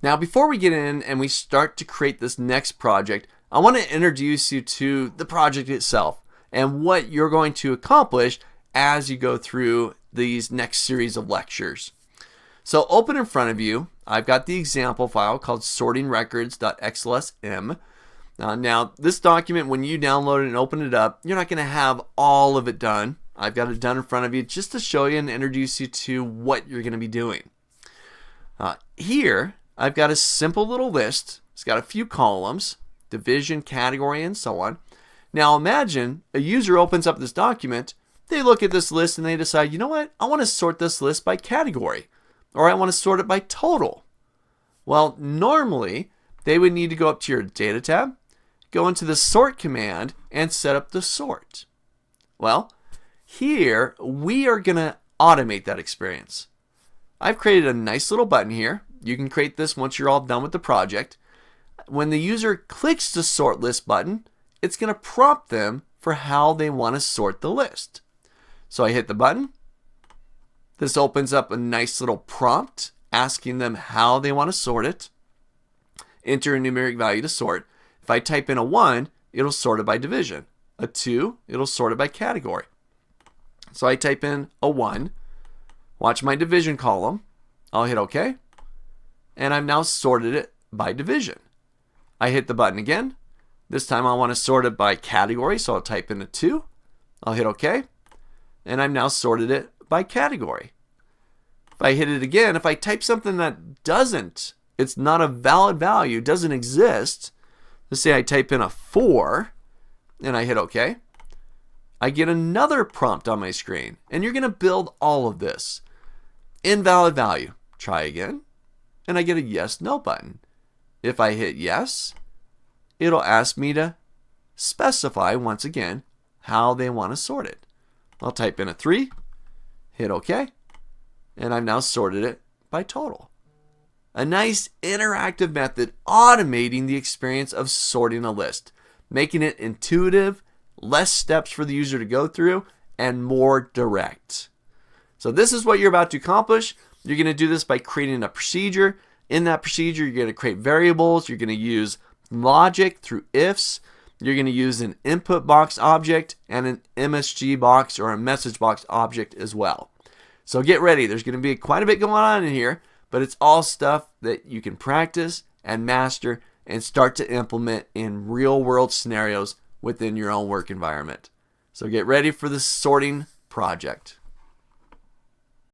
Now, before we get in and we start to create this next project, I want to introduce you to the project itself and what you're going to accomplish as you go through these next series of lectures. So open in front of you, I've got the example file called sortingrecords.xlsm. Now, this document, when you download it and open it up, you're not going to have all of it done. I've got it done in front of you just to show you and introduce you to what you're going to be doing. Here, I've got a simple little list. It's got a few columns, division, category, and so on. Now imagine a user opens up this document, they look at this list and they decide, you know what, I want to sort this list by category, or I want to sort it by total. Well, normally they would need to go up to your data tab, go into the sort command, and set up the sort. Well, here we are going to automate that experience. I've created a nice little button here. You can create this once you're all done with the project. When the user clicks the sort list button, it's going to prompt them for how they want to sort the list. So I hit the button. This opens up a nice little prompt asking them how they want to sort it. Enter a numeric value to sort. If I type in a 1, it'll sort it by division. A 2, it'll sort it by category. So I type in a 1. Watch my division column. I'll hit OK. And I've now sorted it by division. I hit the button again. This time I want to sort it by category, so I'll type in a 2. I'll hit OK. And I've now sorted it by category. If I hit it again, if I type something that it's not a valid value, doesn't exist, let's say I type in a 4 and I hit OK, I get another prompt on my screen. And you're going to build all of this. Invalid value. Try again. And I get a yes, no button. If I hit yes, it'll ask me to specify once again how they want to sort it. I'll type in a 3, hit OK, and I've now sorted it by total. A nice interactive method automating the experience of sorting a list, making it intuitive, less steps for the user to go through, and more direct. So this is what you're about to accomplish. You're going to do this by creating a procedure. In that procedure, you're going to create variables. You're going to use logic through ifs. You're going to use an input box object and an MSG box or a message box object as well. So get ready. There's going to be quite a bit going on in here, but it's all stuff that you can practice and master and start to implement in real world scenarios within your own work environment. So get ready for the sorting project.